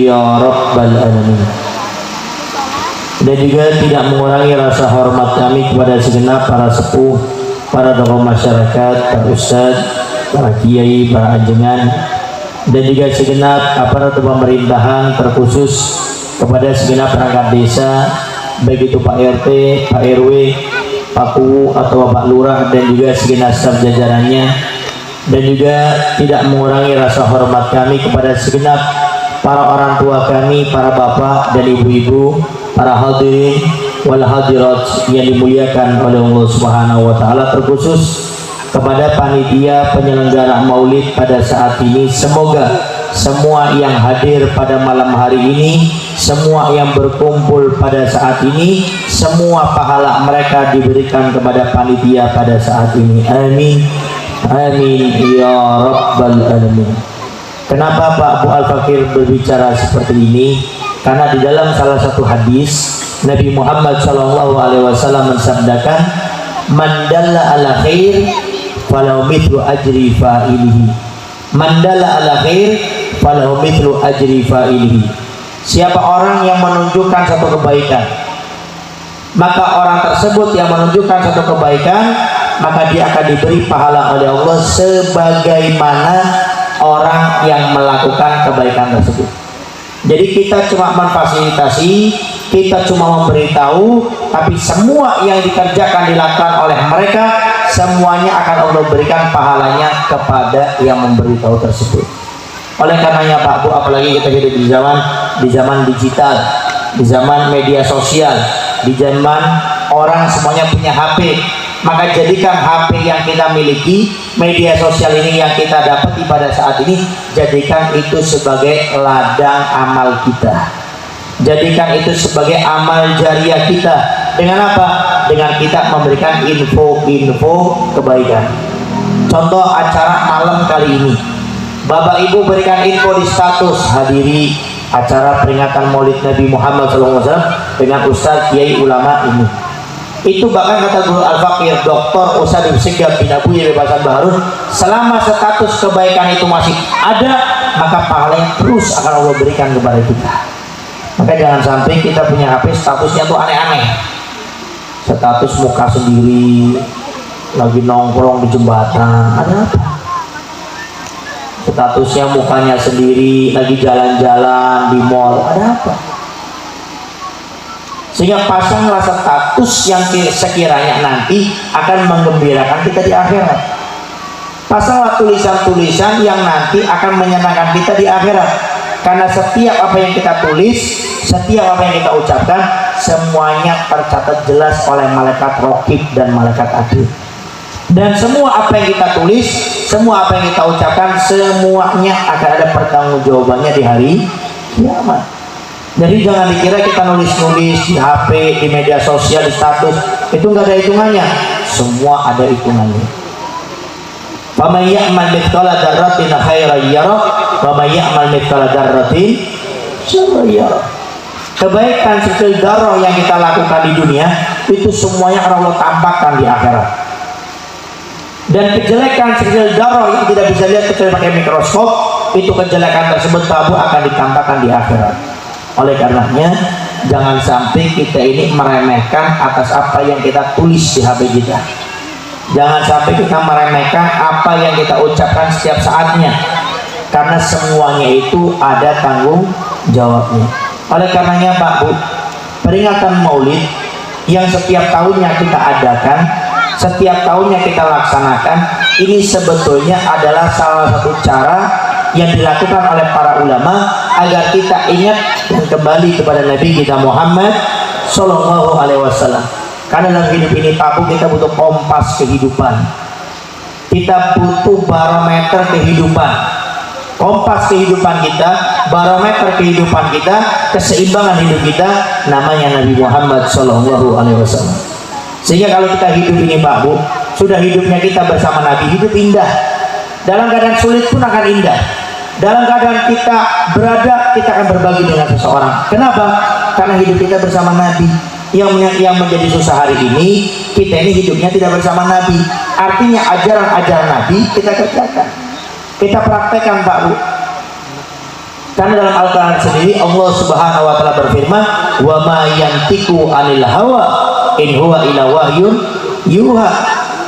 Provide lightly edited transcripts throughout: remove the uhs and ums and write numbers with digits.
ya rabbal alamin. Dan juga tidak mengurangi rasa hormat kami kepada segenap para sepuh, para tokoh masyarakat, para ustadz, para kiai, para anjengan, dan juga segenap aparatur pemerintahan, terkhusus kepada segenap perangkat desa, baik itu Pak RT, Pak RW, Pak KU atau Pak Lurah, dan juga segenap staf jajarannya. Dan juga tidak mengurangi rasa hormat kami kepada segenap para orang tua kami, para bapak dan ibu-ibu, para hadirin wal hadirat yang dimuliakan oleh Allah Subhanahu wa taala, terkhusus kepada panitia penyelenggara Maulid pada saat ini. Semoga semua yang hadir pada malam hari ini, semua yang berkumpul pada saat ini, semua pahala mereka diberikan kepada panitia pada saat ini. Amin, amin ya rabbal alamin. Kenapa Pak Abu Al-Fakir berbicara seperti ini? Karena di dalam salah satu hadis Nabi Muhammad SAW mensabdakan, man dalla ala khair falau mithlu ajri fa'ilihi. Man dalla ala khair falau mithlu ajri fa'ilihi. Siapa orang yang menunjukkan satu kebaikan, maka orang tersebut yang menunjukkan satu kebaikan, maka dia akan diberi pahala oleh Allah sebagaimana orang yang melakukan kebaikan tersebut. Jadi kita cuma memfasilitasi, kita cuma memberitahu, tapi semua yang dikerjakan dilakukan oleh mereka, semuanya akan Allah berikan pahalanya kepada yang memberitahu tersebut. Oleh karenanya Pak Bu, apalagi kita hidup di zaman digital, di zaman media sosial, di zaman orang semuanya punya HP, maka jadikan HP yang kita miliki, media sosial ini yang kita dapati pada saat ini, jadikan itu sebagai ladang amal kita, jadikan itu sebagai amal jariah kita. Dengan apa? Dengan kita memberikan info-info kebaikan. Contoh acara malam kali ini, Bapak Ibu berikan info di status, hadiri acara peringatan Maulid Nabi Muhammad SAW dengan Ustadz Kiai Ulama ini. Itu bahkan kata Guru Al-Fakir Dr. Ustadz Sigap bin Abu Bebasan Baharun, selama status kebaikan itu masih ada, maka pahalanya terus akan Allah berikan kepada kita. Maka jangan sampai kita punya HP statusnya tuh aneh-aneh, status muka sendiri, lagi nongkrong di jembatan, ada apa? Statusnya mukanya sendiri, lagi jalan-jalan di mall, ada apa? Sehingga pasanglah status yang sekiranya nanti akan menggembirakan kita di akhirat. Pasanglah tulisan-tulisan yang nanti akan menyenangkan kita di akhirat. Karena setiap apa yang kita tulis, setiap apa yang kita ucapkan, semuanya tercatat jelas oleh malaikat raqib dan malaikat atid. Dan semua apa yang kita tulis, semua apa yang kita ucapkan, semuanya akan ada pertanggungjawabannya di hari kiamat. Jadi jangan dikira kita nulis-nulis di HP, di media sosial, di status, itu nggak ada hitungannya. Semua ada hitungannya. Faman ya'mal mithqala dzarratin khairan yarah, wa may ya'mal mithqala dzarratin syarran yarah. Kebaikan sekecil darah yang kita lakukan di dunia, itu semuanya akan Allah tampakkan di akhirat. Dan kejelekan sekecil darah yang tidak bisa lihat kecuali pakai mikroskop, itu kejelekan tersebut Babu akan ditampakkan di akhirat. Oleh karenanya jangan sampai kita ini meremehkan atas apa yang kita tulis di HP kita. Jangan sampai kita meremehkan apa yang kita ucapkan setiap saatnya, karena semuanya itu ada tanggung jawabnya. Oleh karenanya Pak Bu, peringatan Maulid yang setiap tahunnya kita adakan, setiap tahunnya kita laksanakan, ini sebetulnya adalah salah satu cara yang dilakukan oleh para ulama agar kita ingat dan kembali kepada Nabi kita Muhammad Sallallahu Alaihi Wasallam. Karena dalam hidup ini Pak Bu, kita butuh kompas kehidupan, kita butuh barometer kehidupan, kompas kehidupan kita, barometer kehidupan kita, keseimbangan hidup kita, namanya Nabi Muhammad Sallallahu Alaihi Wasallam. Sehingga kalau kita hidup ini Pak Bu, sudah hidupnya kita bersama Nabi, hidup indah. Dalam keadaan sulit pun akan indah. Dalam keadaan kita berada, kita akan berbagi dengan seseorang. Kenapa? Karena hidup kita bersama Nabi. Yang menjadi susah hari ini, kita ini hidupnya tidak bersama Nabi. Artinya ajaran-ajaran Nabi kita kerjakan, kita praktekkan Pak Bu. Karena dalam Al-Quran sendiri Allah Subhanahu wa taala berfirman, "Wa ma yantiqu 'anil hawa in huwa illa wahyun yuha."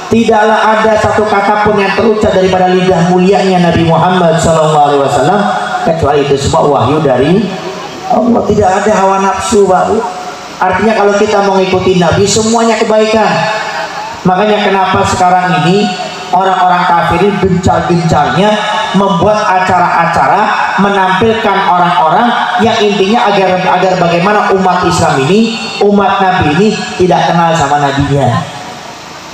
Tidaklah ada satu kata pun yang terucap daripada lidah mulianya Nabi Muhammad SAW kecuali itu semua wahyu dari Allah. Tidak ada hawa nafsu, Pak. Artinya kalau kita mau ngikutin Nabi semuanya kebaikan. Makanya kenapa sekarang ini orang-orang kafir ini gencar-gencarnya membuat acara-acara menampilkan orang-orang yang intinya agar bagaimana umat Islam ini, umat Nabi ini tidak kenal sama nabinya.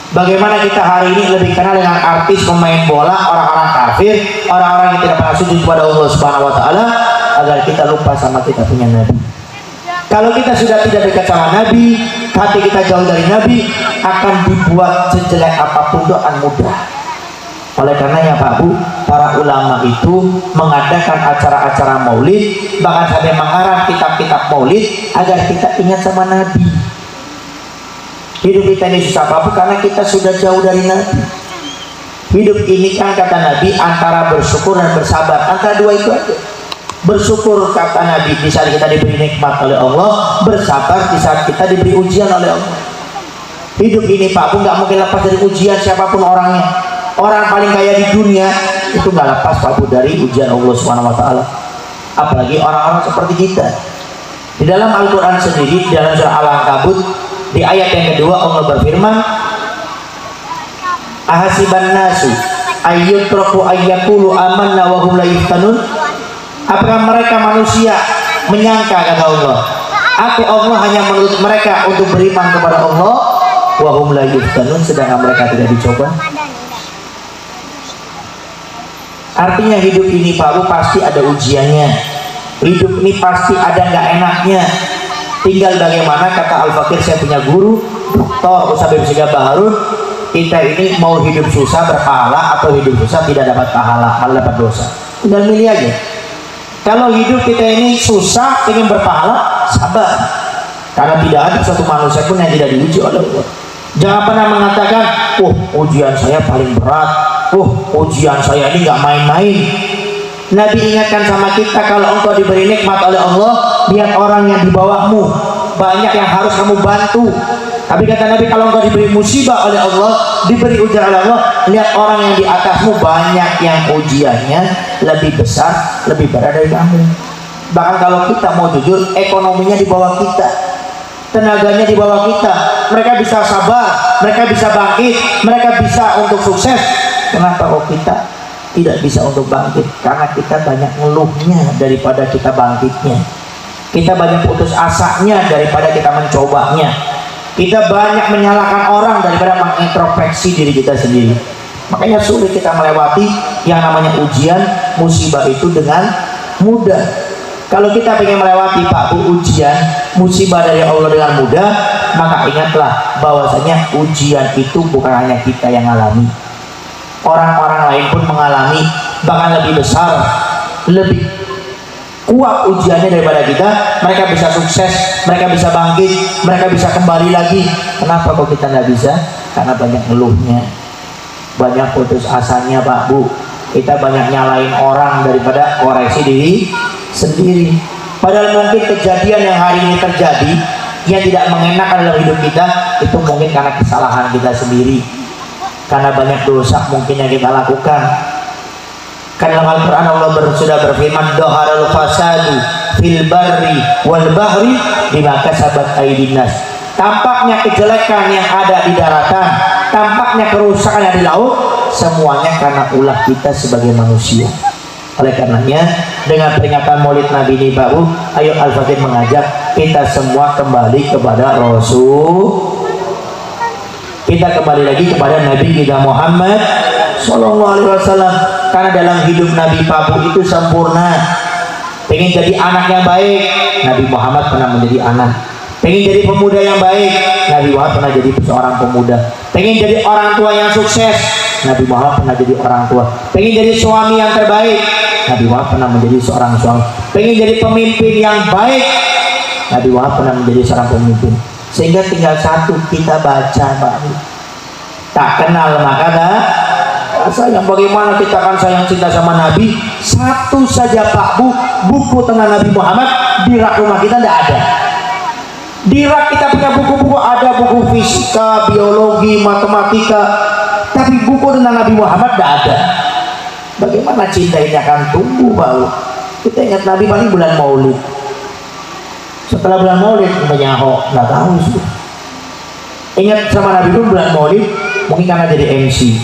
Bagaimana kita hari ini lebih kenal dengan artis, pemain bola, orang-orang kafir, orang-orang yang tidak pernah sujud kepada Allah Subhanahu wa taala, agar kita lupa sama kita punya Nabi. Kalau kita sudah tidak dekat sama Nabi, hati kita jauh dari Nabi, akan dibuat sejelek apapun itu akan mudah. Oleh karenanya Pak Bu, para ulama itu mengadakan acara-acara maulid, bahkan sampai mengarang kitab-kitab maulid agar kita ingat sama Nabi. Hidup kita ini susah Pak Bu karena kita sudah jauh dari Nabi. Hidup ini kan kata Nabi antara bersyukur dan bersabar, antara dua itu aja. Bersyukur kata Nabi di saat kita diberi nikmat oleh Allah, bersabar di saat kita diberi ujian oleh Allah. Hidup ini Pak Bu nggak mungkin lepas dari ujian siapapun orangnya. Orang paling kaya di dunia itu nggak lepas Pak Bu dari ujian Allah Subhanahu wa taala. Apalagi orang-orang seperti kita. Di dalam Al-Qur'an sendiri, di dalam surah Al-Ankabut di ayat yang kedua Allah berfirman, ahasiban nasu ayyutraku ayyakulu amanna wa hum la yuftanun. Apakah mereka manusia menyangka kata Allah, aku Allah hanya menurut mereka untuk beriman kepada Allah, wa hum la yuftanun, sedangkan mereka tidak dicoba. Artinya hidup ini Pak Bu pasti ada ujiannya. Hidup ini pasti ada nggak enaknya. Tinggal bagaimana kata Al-Fakir, saya punya guru Dr. Ustaz Bimsiga Baharun, kita ini mau hidup susah berpahala atau hidup susah tidak dapat pahala, malah dapat dosa. Tinggal milih aja. Kalau hidup kita ini susah ingin berpahala, sabar. Karena tidak ada satu manusia pun yang tidak diuji oleh Allah. Jangan pernah mengatakan, ujian saya paling berat, ujian saya ini nggak main-main. Nabi ingatkan sama kita, kalau engkau diberi nikmat oleh Allah, lihat orang yang di bawahmu, banyak yang harus kamu bantu. Tapi kata Nabi, kalau engkau diberi musibah oleh Allah, diberi ujian oleh Allah, lihat orang yang di atasmu, banyak yang ujiannya lebih besar, lebih berat dari kamu. Bahkan kalau kita mau jujur, ekonominya di bawah kita, tenaganya di bawah kita, mereka bisa sabar, mereka bisa bangkit, mereka bisa untuk sukses. Kenapa kok kita tidak bisa untuk bangkit? Karena kita banyak ngeluhnya daripada kita bangkitnya. Kita banyak putus asanya daripada kita mencobanya. Kita banyak menyalahkan orang daripada mengintrospeksi diri kita sendiri. Makanya sulit kita melewati yang namanya ujian, musibah itu dengan mudah. Kalau kita ingin melewati Pak Bu ujian, musibah dari Allah dengan mudah, maka ingatlah bahwasanya ujian itu bukan hanya kita yang alami. Orang-orang lain pun mengalami, bahkan lebih besar, lebih kuat ujiannya daripada kita. Mereka bisa sukses, mereka bisa bangkit, mereka bisa kembali lagi. Kenapa kok kita nggak bisa? Karena banyak ngeluhnya, banyak putus asanya Pak Bu. Kita banyak nyalain orang daripada koreksi diri sendiri. Padahal mungkin kejadian yang hari ini terjadi yang tidak mengenakan dalam hidup kita, itu mungkin karena kesalahan kita sendiri, karena banyak dosa mungkin yang kita lakukan. Karena dalam Al-Quran Allah sudah berfirman, doharul fasadu fil barri wal bahri bima kasabat aydin nas. Tampaknya kejelekan yang ada di daratan, tampaknya kerusakan yang di laut, semuanya karena ulah kita sebagai manusia. Oleh karenanya, dengan peringatan Maulid Nabi ini baru, ayo Al-Fakir mengajak kita semua kembali kepada Rasul. Kita kembali lagi kepada Nabi kita Muhammad Sallallahu Alaihi Wasallam. Karena dalam hidup Nabi Pabu itu sempurna. Pengen jadi anak yang baik, Nabi Muhammad pernah menjadi anak. Pengen jadi pemuda yang baik, Nabi Muhammad pernah jadi seorang pemuda. Pengen jadi orang tua yang sukses, Nabi Muhammad pernah jadi orang tua. Pengen jadi suami yang terbaik, Nabi Muhammad pernah menjadi seorang suami. Pengen jadi pemimpin yang baik, Nabi Muhammad pernah menjadi seorang pemimpin. Sehingga tinggal satu kita baca Pak. Tak kenal maka dah sayang. Bagaimana kita akan sayang cinta sama Nabi satu saja Pak Bu, buku tentang Nabi Muhammad di rak rumah kita tidak ada. Di rak kita punya buku-buku, ada buku fisika, biologi, matematika, tapi buku tentang Nabi Muhammad tidak ada. Bagaimana cinta ini akan tumbuh Pak Bu? Kita ingat Nabi paling bulan Maulid. Setelah bulan Maulid menyaho, nggak tahu sih. Ingat sama Nabi pun bulan Maulid, mungkin karena jadi MC,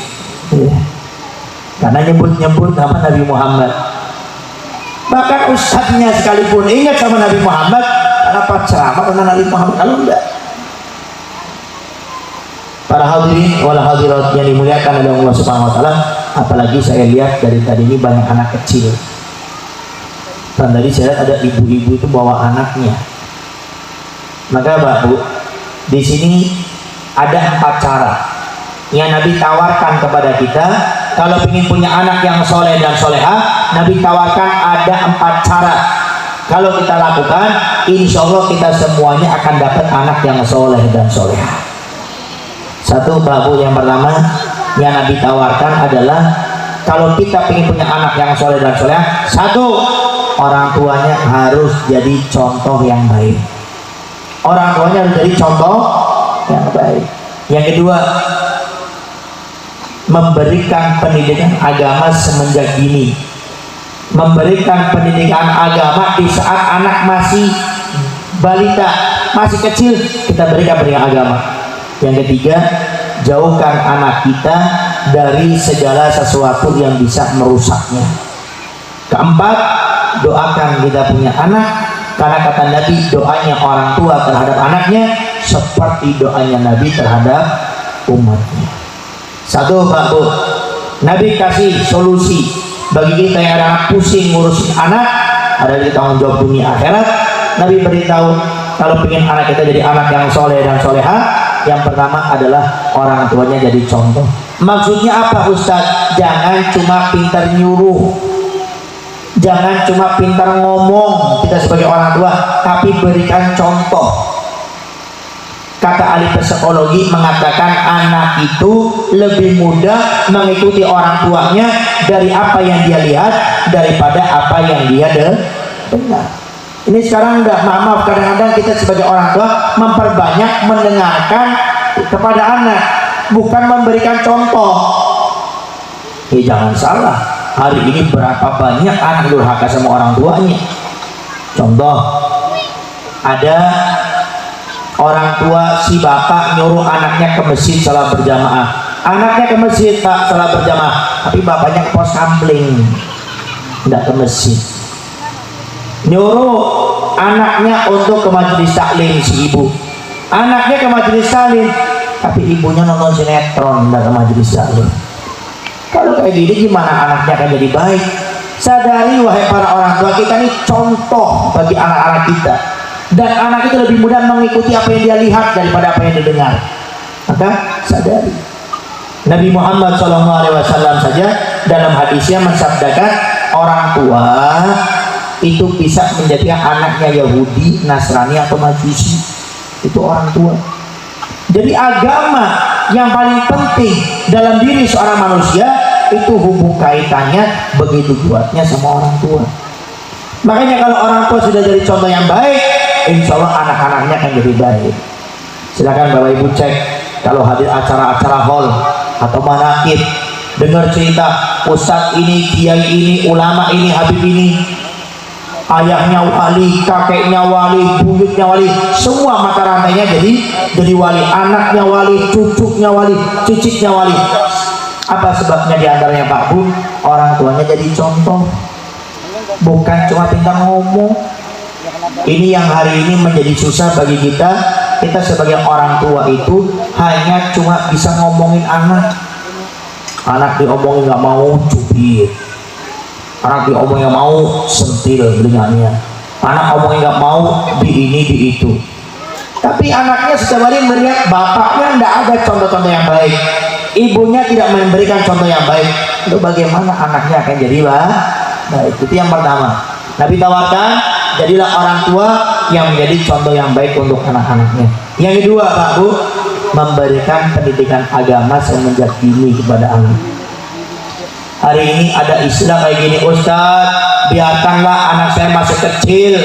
karena nyebut-nyebut nama Nabi Muhammad. Bahkan ustadznya sekalipun ingat sama Nabi Muhammad, kenapa ceramah tentang Nabi Muhammad? Kalau enggak. Para hadirin wal hadirat yang dimuliakan oleh Allah Subhanahu wa taala, apalagi saya lihat dari tadi ini banyak anak kecil. Dan tadi saya lihat ada ibu-ibu itu bawa anaknya. Maka Pak Bu, di sini ada 4 cara yang Nabi tawarkan kepada kita. Kalau ingin punya anak yang soleh dan soleha, Nabi tawarkan ada 4 cara. Kalau kita lakukan, insya Allah kita semuanya akan dapat anak yang soleh dan soleha. Satu Pak Bu, yang pertama yang Nabi tawarkan adalah kalau kita ingin punya anak yang soleh dan soleha, satu, orang tuanya harus jadi contoh yang baik. Orang tuanya harus jadi contoh yang baik. Yang kedua, memberikan pendidikan agama semenjak dini. Memberikan pendidikan agama di saat anak masih balita, masih kecil, kita berikan pendidikan agama. Yang ketiga, jauhkan anak kita dari segala sesuatu yang bisa merusaknya. Keempat, doakan kita punya anak, karena kata Nabi, doanya orang tua terhadap anaknya seperti doanya Nabi terhadap umatnya. Satu Pak Bu, Nabi kasih solusi bagi kita yang ada anak pusing ngurusin anak, ada di tanggung jawab dunia akhirat. Nabi beritahu kalau ingin anak kita jadi anak yang soleh dan soleha, yang pertama adalah orang tuanya jadi contoh. Maksudnya apa Ustadz? Jangan cuma pintar nyuruh, jangan cuma pintar ngomong kita sebagai orang tua, tapi berikan contoh. Kata ahli psikologi mengatakan anak itu lebih mudah mengikuti orang tuanya dari apa yang dia lihat daripada apa yang dia dengar. Ini sekarang udah maaf, kadang-kadang kita sebagai orang tua memperbanyak mendengarkan kepada anak, bukan memberikan contoh. Jangan salah, hari ini berapa banyak anak durhaka sama orang tuanya. Contoh, ada orang tua si bapak nyuruh anaknya ke masjid salat berjamaah. Anaknya ke masjid Pak salat berjamaah, tapi bapaknya ke pos kamling, tidak ke masjid. Nyuruh anaknya untuk ke majelis taklim si ibu, anaknya ke majelis taklim, tapi ibunya nonton sinetron, tidak ke majelis taklim. Kalau kayak gini gimana anaknya akan jadi baik? Sadari wahai para orang tua, kita ini contoh bagi anak-anak kita, dan anak itu lebih mudah mengikuti apa yang dia lihat daripada apa yang dia dengar. Maka sadari. Nabi Muhammad SAW saja dalam hadisnya mensabdakan orang tua itu bisa menjadikan anaknya Yahudi, Nasrani atau Majusi. Itu orang tua. Jadi agama yang paling penting dalam diri seorang manusia itu hubung kaitannya begitu kuatnya sama orang tua. Makanya kalau orang tua sudah jadi contoh yang baik, insya Allah anak-anaknya akan jadi baik. Silakan Bapak Ibu cek kalau hadir acara-acara hall atau manakib, dengar cerita ustadz ini, kiai ini, ulama ini, habib ini, ayahnya wali, kakeknya wali, buyutnya wali, semua mata rantainya jadi wali, anaknya wali, cucunya wali, cicitnya wali. Apa sebabnya? Diantaranya Pak Bu, orang tuanya jadi contoh, bukan cuma pintar ngomong. Ini yang hari ini menjadi susah bagi kita. Kita sebagai orang tua itu hanya cuma bisa ngomongin anak. Anak diomongin nggak mau cubit, anak diomongin nggak mau sentil telinganya, anak omongin nggak mau di ini di itu. Tapi anaknya setiap hari melihat bapaknya tidak ada contoh-contoh yang baik, ibunya tidak memberikan contoh yang baik. Itu bagaimana anaknya akan jadi baik? Itu yang pertama. Nabi tawarkan, jadilah orang tua yang menjadi contoh yang baik untuk anak-anaknya. Yang kedua Pak Bu, memberikan pendidikan agama semenjak dini kepada anak. Hari ini ada istilah kayak gini, Ustaz, biarkanlah anak saya masih kecil,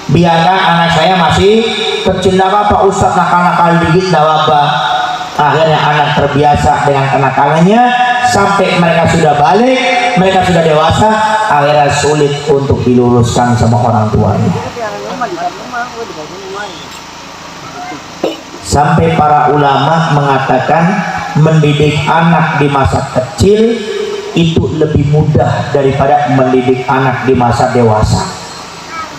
biarkan anak saya masih kecil, tidak apa-apa Ustaz, nakal-nakal dikit tidak apa-apa. Akhirnya anak terbiasa dengan kenakalannya sampai mereka sudah balik, mereka sudah dewasa, akhirnya sulit untuk diluruskan sama orang tuanya. Sampai para ulama mengatakan mendidik anak di masa kecil itu lebih mudah daripada mendidik anak di masa dewasa.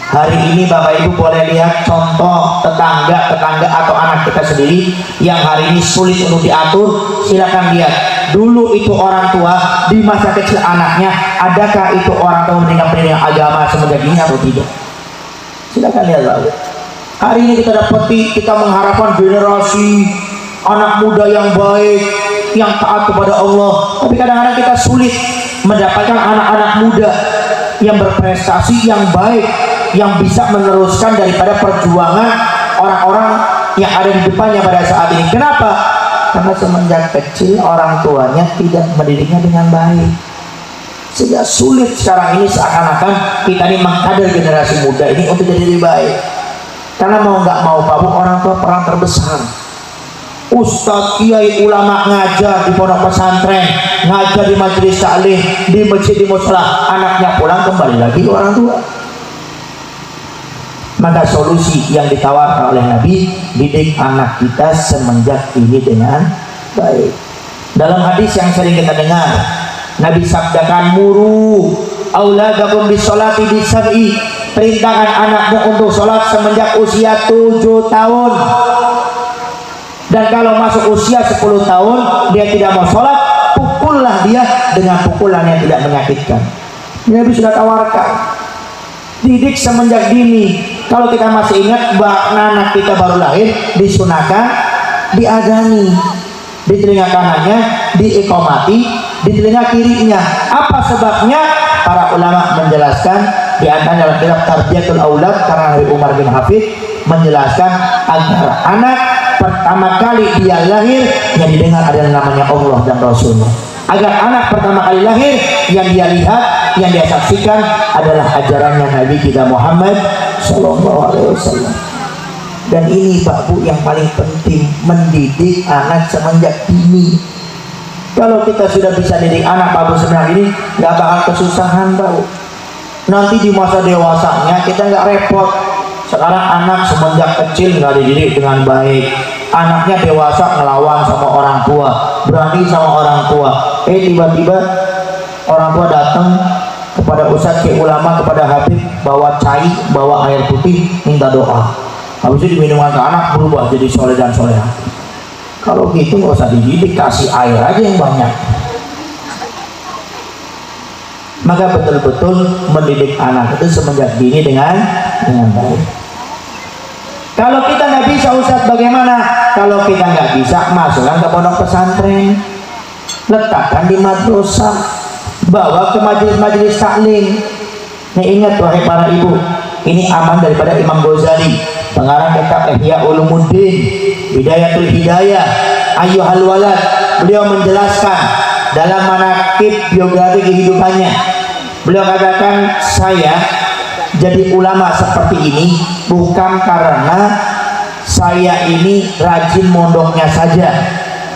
Hari ini Bapak Ibu boleh lihat contoh tetangga atau anak kita sendiri yang hari ini sulit untuk diatur. Silakan lihat dulu itu orang tua di masa kecil anaknya, adakah itu orang tua pendidikan agama semenjak ini atau tidak? Silakan lihat lalu. Hari ini kita dapati, kita mengharapkan generasi anak muda yang baik, yang taat kepada Allah, tapi kadang-kadang kita sulit mendapatkan anak-anak muda yang berprestasi, yang baik, yang bisa meneruskan daripada perjuangan orang-orang yang ada di depannya pada saat ini. Kenapa? Karena semenjak kecil orang tuanya tidak mendidiknya dengan baik, sehingga sulit sekarang ini seakan-akan kita ini mengkader generasi muda ini untuk jadi lebih baik. Karena mau nggak mau Pak Bu, orang tua peran terbesar. Ustadz, kiai, ulama ngajar di pondok pesantren, ngajar di majelis taklim, di masjid, di mushola, anaknya pulang kembali lagi ke orang tua. Maka solusi yang ditawarkan oleh Nabi, didik anak kita semenjak ini dengan baik. Dalam hadis yang sering kita dengar, Nabi sabdakan, muru auladakum bisolati bisab'i, perintahkan anakmu untuk sholat semenjak usia 7 tahun. Dan kalau masuk usia 10 tahun dia tidak mau sholat, pukullah dia dengan pukulan yang tidak menyakitkan. Nabi sudah tawarkan, didik semenjak dini. Kalau kita masih ingat, anak kita baru lahir disunahkan diadani, di telinga kanannya diiqomati, di telinga kirinya. Apa sebabnya? Para ulama menjelaskan, di antara dalam kitab Tarbiyatul Aulad karena dari Umar bin Hafid menjelaskan agar anak pertama kali dia lahir yang didengar adalah namanya Allah dan Rasulnya. Agar anak pertama kali lahir yang dia lihat, yang dia saksikan adalah ajarannya Nabi kita Muhammad Sallallahu Alaihi Wasallam. Dan ini Pak Bu yang paling penting, mendidik anak semenjak dini. Kalau kita sudah bisa didik anak Pak Bu sebenarnya ini nggak bakal kesusahan Pak Bu. Nanti di masa dewasanya kita nggak repot. Sekarang anak semenjak kecil nggak dididik dengan baik, anaknya dewasa ngelawan sama orang tua, berani sama orang tua. Tiba-tiba orang tua datang kepada ustadz, ke ulama, kepada habib, bawa cai, bawa air putih, minta doa. Habis itu diminumkan ke anak, berubah jadi soleh dan soleha. Kalau gitu nggak usah dididik, kasih air aja yang banyak. Maka betul-betul mendidik anak itu semenjak dini dengan baik. Kalau kita nggak bisa Ustadz, bagaimana? Kalau kita nggak bisa, masukkan ke pondok pesantren, letakkan di madrasah, bawa ke majelis-majelis taklim. Nih ingat wahai para ibu, ini aman daripada Imam Ghazali, pengarang kitab Ihya Ulumuddin, Bidayatul Hidayah, Ayyuhal Walad. Beliau menjelaskan dalam manaqib biografi kehidupannya, beliau katakan, saya jadi ulama seperti ini bukan karena saya ini rajin mondoknya saja,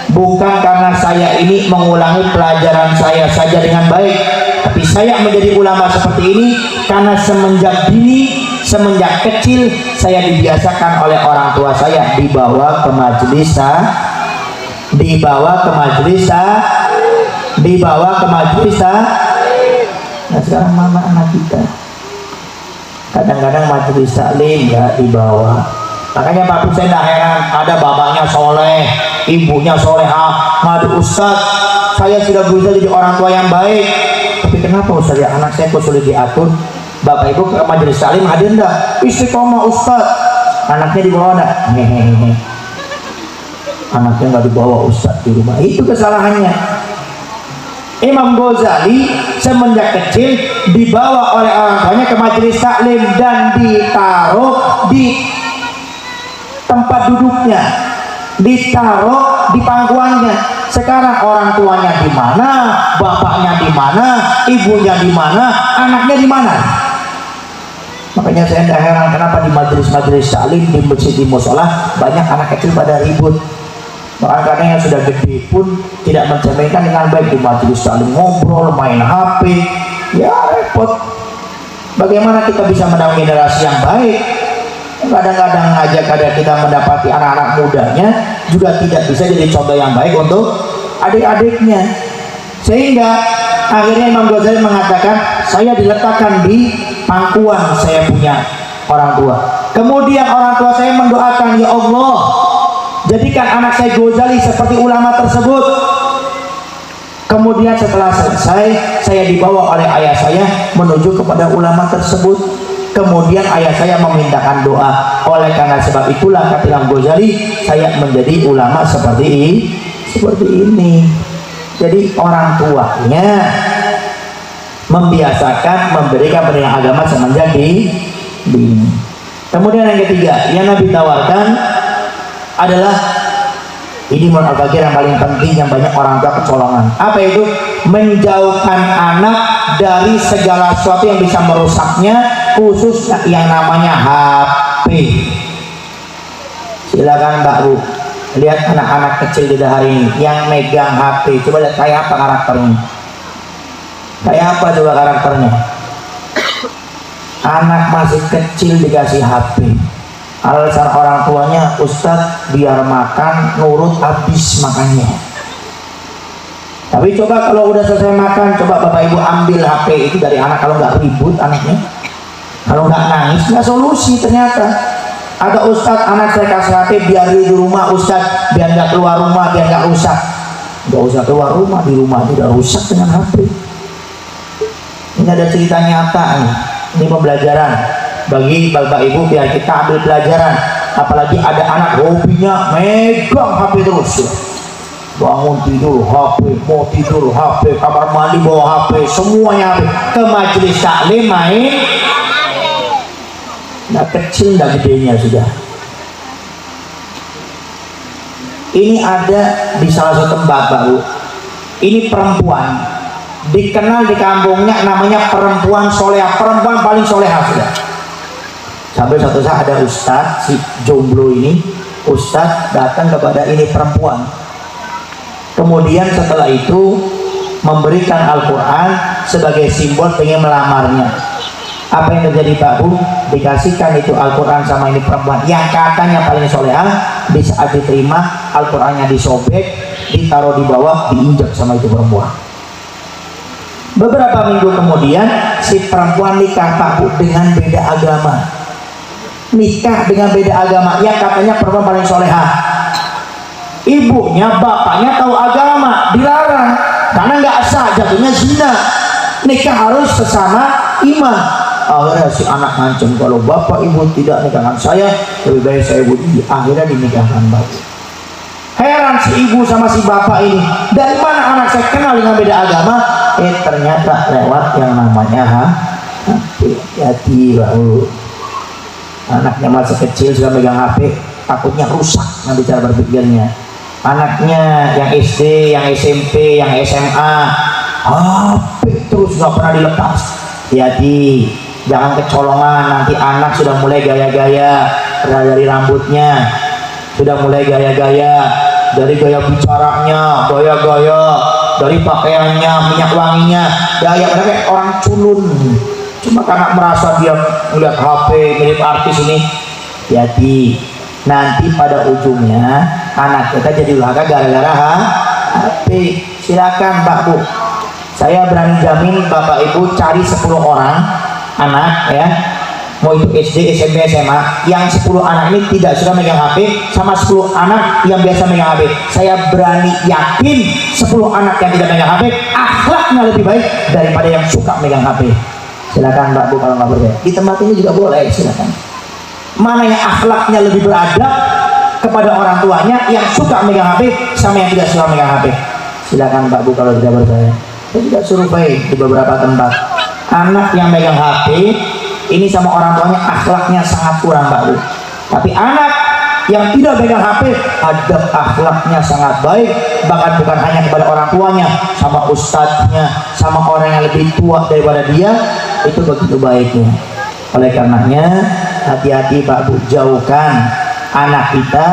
bukan karena saya ini mengulangi pelajaran saya saja dengan baik, tapi saya menjadi ulama seperti ini karena semenjak dini, semenjak kecil saya dibiasakan oleh orang tua saya dibawa ke majelis, Nah sekarang mana anak kita? Kadang-kadang majelis taklim nggak dibawa. Makanya Pak saya tidak heran, ada bapaknya soleh, ibunya soleha, ngadu Ustaz, saya sudah berusaha jadi orang tua yang baik, tapi kenapa Ustaz ya anak saya kok sulit diatur? Bapak ibu ke majelis taklim hadir enggak? Istiqomah Ustaz, anaknya dibawa enggak? Hehehe. Anaknya nggak dibawa Ustaz di rumah, itu kesalahannya. Imam Ghazali semenjak kecil dibawa oleh orang tuanya ke majelis taklim dan ditaruh di tempat duduknya, ditaruh di pangkuannya, Sekarang orang tuanya di mana, bapaknya di mana, ibunya di mana, anaknya di mana. Makanya saya tidak heran kenapa di majelis-majelis taklim, di masjid, di musola banyak anak kecil pada ribut. Bahkan kadang yang sudah gede pun tidak mencerminkan dengan baik. Di majelis taklim ngobrol, main HP, ya repot. Bagaimana kita bisa mendapat generasi yang baik? Kadang-kadang aja kadang kita mendapati anak-anak mudanya juga tidak bisa jadi contoh yang baik untuk adik-adiknya. Sehingga akhirnya Imam Ghazali mengatakan, saya diletakkan di pangkuan saya punya orang tua. Kemudian orang tua saya mendoakan, ya Allah, jadikan anak saya Ghazali seperti ulama tersebut. Kemudian setelah selesai, saya dibawa oleh ayah saya menuju kepada ulama tersebut. Kemudian ayah saya memintakan doa. Oleh karena sebab itulah kata Imam Ghazali, saya menjadi ulama seperti ini. Jadi orang tuanya membiasakan memberikan pendidikan agama semenjak dini. Kemudian yang ketiga yang Nabi tawarkan adalah, ini menurut Al-Fakir yang paling penting, yang banyak orang tua kecolongan. Apa itu? Menjauhkan anak dari segala sesuatu yang bisa merusaknya, khususnya yang namanya HP. Silakan Mbak Bu, lihat anak-anak kecil di hari ini yang megang HP. Coba lihat kayak apa karakternya. Kayak apa coba karakternya? Anak masih kecil dikasih HP. Alasan orang tuanya, Ustadz biar makan nurut, habis makannya. Tapi coba kalau udah selesai makan, coba bapak ibu ambil HP itu dari anak. Kalau nggak ribut anaknya, kalau nggak nangis, nggak solusi ternyata. Ada Ustadz, anak saya kasih HP biar di rumah Ustadz, biar nggak keluar rumah, biar nggak rusak. Nggak usah keluar rumah, di rumah aja udah rusak dengan HP. Ini ada cerita nyata nih. Ini pembelajaran bagi bapak ibu, biar kita ambil pelajaran. Apalagi ada anak hobinya megang HP terus ya. Bangun tidur HP, mau tidur HP, kamar mandi bawa HP, semuanya HP. Ke majelis taklim main, nah kecil dan gedenya sudah. Ini ada di salah satu tempat Pak Bu. Ini perempuan dikenal di kampungnya namanya perempuan soleha, perempuan paling soleha sudah. Sampai suatu saat ada ustadz, si jomblo ini, ustadz datang kepada ini perempuan. Kemudian setelah itu memberikan Al-Quran sebagai simbol pengen melamarnya. Apa yang terjadi Pak Bu? Dikasihkan itu Al-Quran sama ini perempuan yang katanya paling soleha. Di saat diterima, Al-Qurannya disobek, ditaruh di bawah, diinjak sama itu perempuan. Beberapa minggu kemudian si perempuan nikah Pak Bu dengan beda agama. Nikah dengan beda agama yang katanya perempuan paling soleha. Ibunya, bapaknya tahu agama, dilarang karena nggak sah, jatuhnya zina. Nikah harus sesama iman. Akhirnya si anak ngancem, kalau bapak ibu tidak nikahkan saya, lebih baik saya bunuh diri. Akhirnya dinikahkan bapak. Heran si ibu sama si bapak ini, dari mana anak saya kenal dengan beda agama? Ternyata lewat yang namanya hati-hati baru. Anaknya masih kecil sudah megang HP, takutnya rusak nanti cara berpikirnya. Anaknya yang SD, yang SMP, yang SMA, HP terus nggak pernah dilepas. Hati-hati, jangan kecolongan. Nanti anak sudah mulai gaya-gaya, dari rambutnya sudah mulai gaya-gaya, dari gaya bicaranya, gaya-gaya, dari pakaiannya, minyak wanginya, gaya kayak orang culun. Cuma karena merasa dia melihat HP mirip artis ini. Hati-hati, nanti pada ujungnya anak kita jadi durhaka gara-gara HP. Silakan Pak Bu, saya berani jamin bapak ibu cari 10 orang anak ya, mau itu SD, SMP, SMA, yang 10 anak ini tidak suka megang HP sama 10 anak yang biasa megang HP. Saya berani yakin 10 anak yang tidak megang HP akhlaknya lebih baik daripada yang suka megang HP. Silakan Mbak Bu kalau nggak berbeda. Di tempat ini juga boleh, silakan. Mana yang akhlaknya lebih beradab kepada orang tuanya, yang suka megang HP sama yang tidak suka megang HP. Silakan Mbak Bu kalau tidak percaya. Saya juga survei di beberapa tempat. Anak yang megang HP ini sama orang tuanya akhlaknya sangat kurang Mbak Bu. Tapi anak yang tidak pegang HP, adab akhlaknya sangat baik, bahkan bukan hanya kepada orang tuanya, sama ustadznya, sama orang yang lebih tua daripada dia, itu begitu baiknya. Oleh karenanya, hati-hati Pak Bu, jauhkan anak kita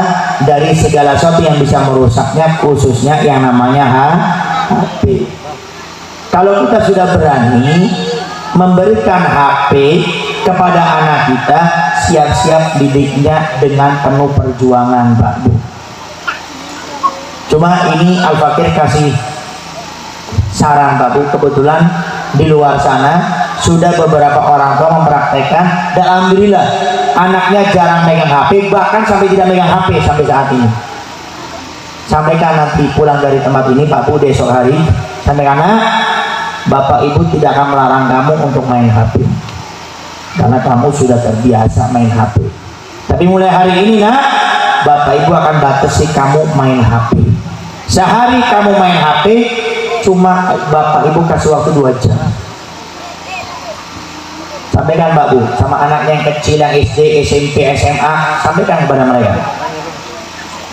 dari segala sesuatu yang bisa merusaknya, khususnya yang namanya HP. Kalau kita sudah berani memberikan HP kepada anak kita, siap-siap didiknya dengan penuh perjuangan Pak Bu. Cuma ini Al-Fakir kasih saran Pak Bu, kebetulan di luar sana sudah beberapa orang tua mempraktekkan dan alhamdulillah anaknya jarang megang HP, bahkan sampai tidak megang HP sampai saat ini. Sampaikan nanti pulang dari tempat ini Pak Bu besok hari, sampaikan, anak, Bapak Ibu tidak akan melarang kamu untuk main HP karena kamu sudah terbiasa main HP, tapi mulai hari ini nak, Bapak Ibu akan batasi kamu main HP. Sehari kamu main HP cuma Bapak Ibu kasih waktu 2 jam. Sampaikan Pak Bu sama anaknya yang kecil, yang SD, SMP, SMA, sampaikan kepada mereka,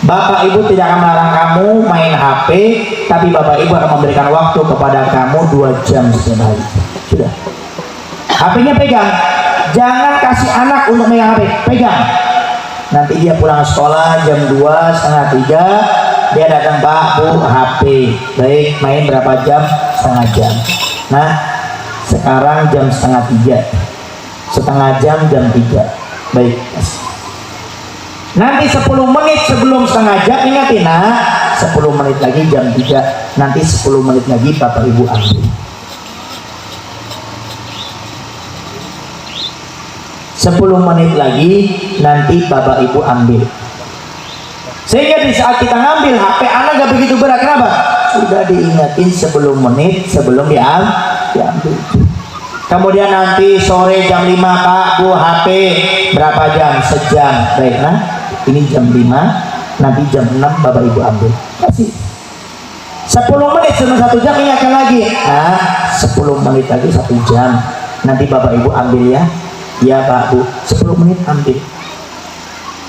Bapak Ibu tidak akan melarang kamu main HP, tapi Bapak Ibu akan memberikan waktu kepada kamu 2 jam setiap hari. Sudah, HP-nya pegang, jangan kasih anak untuk megang HP, pegang. Nanti dia pulang sekolah jam 2, setengah 3, dia datang, Pak Bu, HP. Baik, main berapa jam? Setengah jam. Nah, sekarang jam setengah 3, setengah jam, jam 3. Baik, nanti 10 menit sebelum setengah jam, ingatin, nah 10 menit lagi jam 3, nanti 10 menit lagi Bapak Ibu ambil. 10 menit lagi nanti Bapak Ibu ambil. Sehingga di saat kita ngambil HP, anak gak begitu berat. Kenapa? Sudah diingatin 10 menit sebelum diambil. Kemudian nanti sore jam 5, Pak Bu, HP berapa jam? Sejam. Baik, nah ini jam 5, nanti jam 6 Bapak Ibu ambil. Kasih 10 menit sebelum 1 jam, ingatkan lagi. Nah 10 menit lagi 1 jam, nanti Bapak Ibu ambil ya. Ya Pak Bu, 10 menit ambil.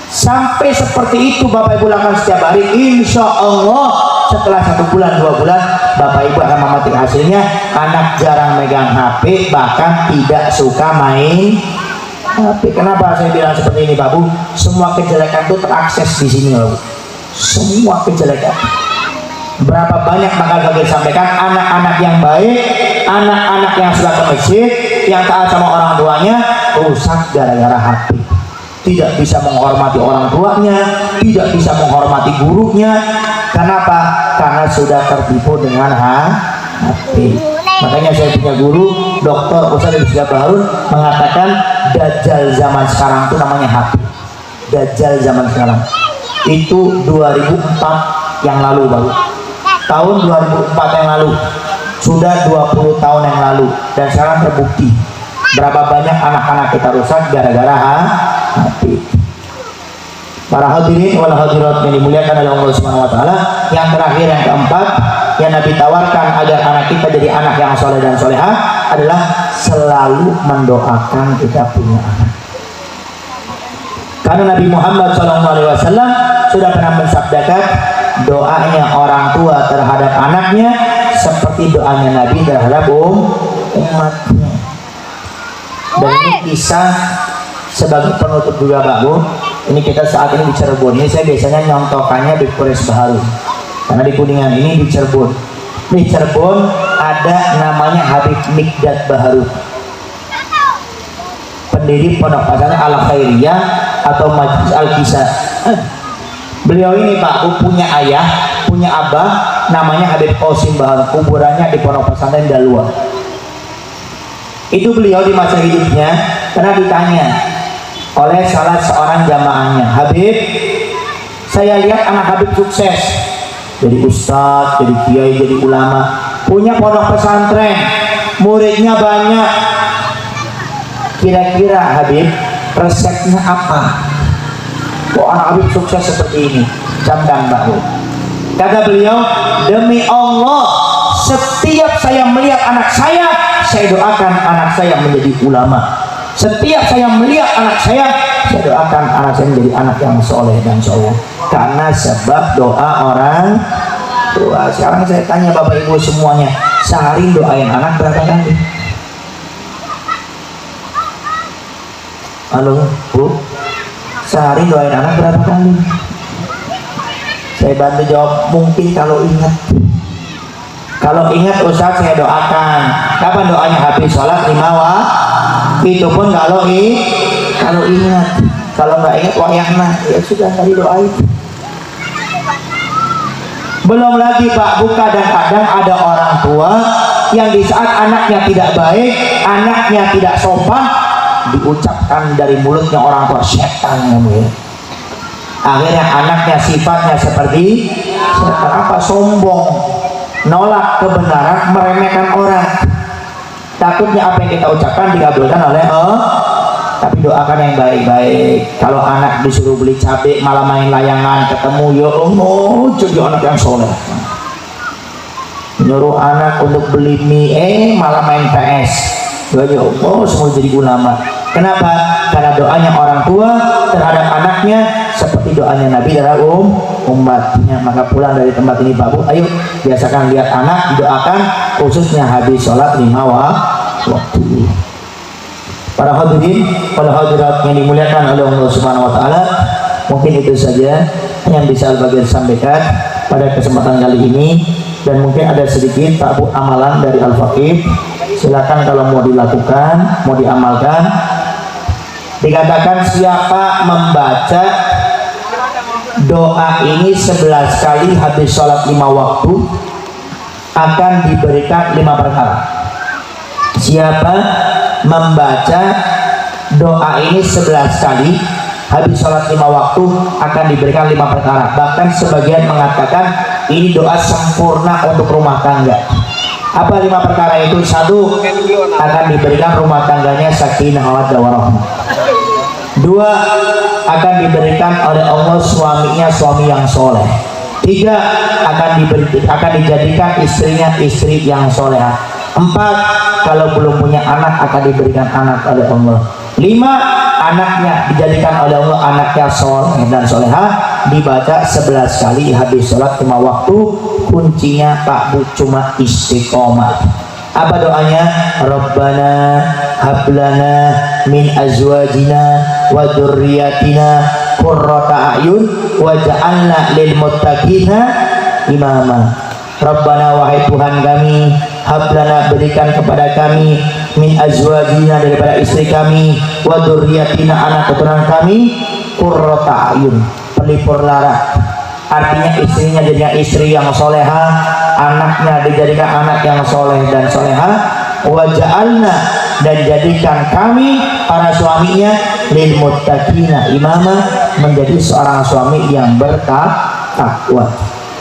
Sampai seperti itu Bapak Ibu lakukan setiap hari, insya Allah setelah 1 bulan 2 bulan Bapak Ibu akan memetik hasilnya. Anak jarang megang HP, bahkan tidak suka main HP. Kenapa saya bilang seperti ini Pak Bu? Semua kejelekan itu terakses di sini Pak Bu. Semua kejelekan. Berapa banyak bakal saya sampaikan, anak-anak yang baik, anak-anak yang sudah ke masjid, yang taat sama orang tuanya, rusak gara-gara HP. Tidak bisa menghormati orang tuanya, tidak bisa menghormati gurunya. Kenapa? Karena sudah tertipu dengan HP. Makanya saya punya guru, Dr. Ustadz Rizky Harun, mengatakan dajjal zaman sekarang itu namanya HP. Dajjal zaman sekarang itu 2004 yang lalu baru. Tahun 2004 yang lalu, sudah 20 tahun yang lalu, dan sekarang terbukti berapa banyak anak-anak kita rusak gara-gara HP. Para hadirin wal hadirat yang dimuliakan oleh Allah Subhanahu wa taala, yang terakhir, yang keempat yang Nabi tawarkan agar anak kita jadi anak yang soleh dan solehah adalah selalu mendoakan kita punya anak. Karena Nabi Muhammad SAW sudah pernah mensabdakan, doanya orang tua terhadap anaknya seperti doanya Nabi terhadap umatnya. Dan ini kisah sebagai penutup juga Pak Bu. Ini kita saat ini di Cirebon. Ini saya biasanya nyontokannya di Polres Baharu, karena di Kuningan ini di Cirebon. Di Cirebon ada namanya Habib Mikdad Baharu, pendiri Pondok Pesantren Al Khairiyah atau Majlis Al Kisah. Beliau ini Pak Bu punya ayah, punya abah namanya Habib Qasim Baharu, kuburannya di Pondok Pesantren Dalwa. Itu beliau di masa hidupnya pernah ditanya oleh salah seorang jamaahnya, Habib, saya lihat anak Habib sukses, jadi ustadz, jadi kiai, jadi ulama, punya pondok pesantren, muridnya banyak. Kira-kira Habib, resepnya apa? Kok anak Habib sukses seperti ini? Camkan Mbak Bu. Kata beliau, demi Allah, setiap saya melihat anak saya doakan anak saya menjadi ulama. Setiap saya melihat anak saya saya doakan anak saya menjadi anak yang soleh dan soleh karena sebab doa orang tua. Sekarang saya tanya bapak ibu semuanya, sehari doain anak berapa kali? Halo bu, sehari doain anak berapa kali? Saya bantu jawab, mungkin kalau ingat. Kalau ingat Ustaz saya doakan. Kapan doanya? Habis sholat 5 waktu. Itu pun kalau ingat. Kalau nggak ingat wayahna, ya sudah tadi doain. Belum lagi Pak, buka dan kadang ada orang tua yang di saat anaknya tidak baik, anaknya tidak sopan, diucapkan dari mulutnya orang tua, setan kamu ya. Akhirnya anaknya sifatnya seperti setan, apa? Sombong, nolak kebenaran, meremehkan orang. Takutnya apa yang kita ucapkan dikabulkan oleh Allah. Tapi doakan yang baik-baik. Kalau anak disuruh beli cabai malah main layangan, ketemu ya Allah, jadi anak yang soleh. Nyuruh anak untuk beli mie, malah main PS. Ya Allah, semua jadi ulama. Kenapa? Karena doanya orang tua terhadap anaknya seperti doanya Nabi terhadap umatnya. Maka pulang dari tempat ini Pak Bu, ayo biasakan lihat anak didoakan, khususnya habis sholat 5 waktu. Para hadirin, para hadirat yang dimuliakan oleh Allah Subhanahu wa taala, mungkin itu saja yang bisa Al-Bagir sampaikan pada kesempatan kali ini, dan mungkin ada sedikit Pak Bu amalan dari Al-Faqih. Silakan kalau mau dilakukan, mau diamalkan. Dikatakan siapa membaca doa ini 11 kali habis sholat 5 waktu akan diberikan 5 perkara. Siapa membaca doa ini 11 kali habis sholat 5 waktu akan diberikan 5 perkara. Bahkan sebagian mengatakan ini doa sempurna untuk rumah tangga. Apa 5 perkara itu? 1, akan diberikan rumah tangganya sakinah mawaddah warahmah. 2, akan diberikan oleh Allah suaminya suami yang soleh. 3, akan dijadikan istrinya istri yang soleh. 4, kalau belum punya anak akan diberikan anak oleh Allah. 5, anaknya dijadikan oleh Allah anaknya soleh dan solehah, dibaca 11 kali habis sholat 5 waktu. Kuncinya Pak Bu cuma istiqomah. Apa doanya? Rabbana hablana min azwajina wa dzurriyyatina qurrata a'yun waj'alna lil muttaqina imama. Rabbana, wahai Tuhan kami, hablana, berikan kepada kami, min azwajina, daripada istri kami, wa dzurriyyatina, anak keturunan kami, qurrata a'yun, pelipur lara. Artinya istrinya jadikan istri yang soleha, anaknya dijadikan anak yang soleh dan soleha. Waja'alna, dan jadikan kami para suaminya lil muttaqina imama, menjadi seorang suami yang bertakwa.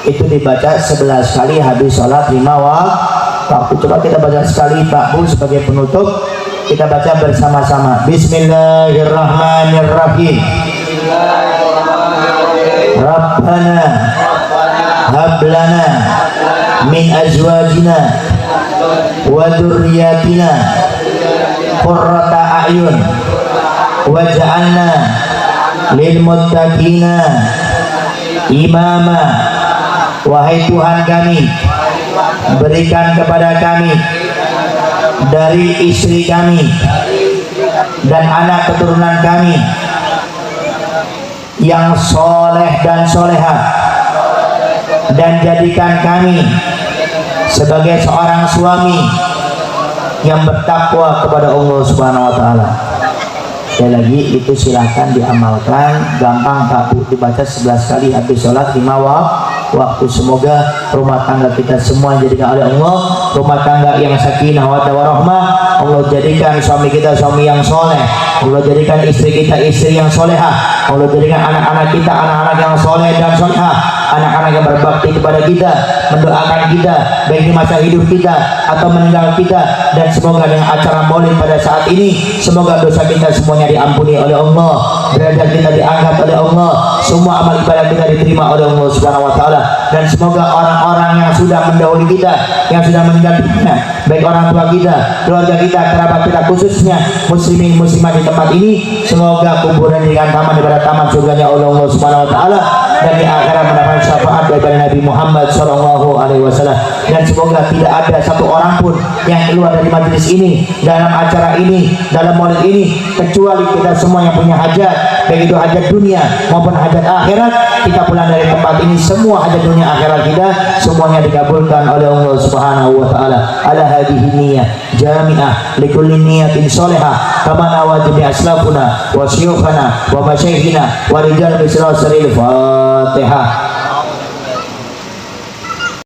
Itu dibaca 11 kali habis sholat 5 waktu. Coba kita baca sekali Pak Bu sebagai penutup. Kita baca bersama-sama. Bismillahirrahmanirrahim. Rabbana hablana min azwajina wa dzurriyyatina qurrata a'yun waj'alna lil muttaqina imama. Wahai Tuhan kami, berikan kepada kami dari istri kami dan anak keturunan kami yang soleh dan soleha, dan jadikan kami sebagai seorang suami yang bertakwa kepada Allah Subhanahu wa taala. Sekali lagi, itu silahkan diamalkan, gampang Pak Bu, dibaca 11 kali habis sholat 5 waktu. Semoga rumah tangga kita semua jadikan oleh Allah rumah tangga yang sakinah mawaddah warahmah. Allah jadikan suami kita suami yang soleh, Allah jadikan istri kita istri yang solehah, Allah jadikan anak-anak kita anak-anak yang soleh dan solehah, anak-anak yang berbakti kepada kita, mendoakan kita baik di masa hidup kita atau meninggal kita, dan semoga dengan acara maulid pada saat ini semoga dosa kita semuanya diampuni oleh Allah, derajat kita diangkat oleh Allah, semua amal ibadah kita diterima oleh Allah Subhanahu wa taala, dan semoga orang-orang yang sudah mendahului kita, yang sudah meninggal dunia, baik orang tua kita, keluarga kita, kerabat kita, khususnya muslimin muslimat di tempat ini, semoga kuburan dengan taman daripada taman surganya oleh Allah Subhanahu wa taala, dan di akhirat mendapat syafaat daripada Nabi Muhammad sallallahu alaihi wasallam. Dan semoga tidak ada satu orang pun yang keluar dari majelis ini, dalam acara ini, dalam maulid ini, kecuali kita semua yang punya hajat, baik itu hajat dunia maupun hajat akhirat. Kita pulang dari tempat ini, semua hajat dunia akhirat kita semuanya dikabulkan oleh Allah Subhanahu wa taala. Ala hadhihi niyyah jami'ah likulli niyatin sholihah kama nawajib aslafuna wa syuyukhana wa masyayikhina wa rijal bisrasil Fatihah.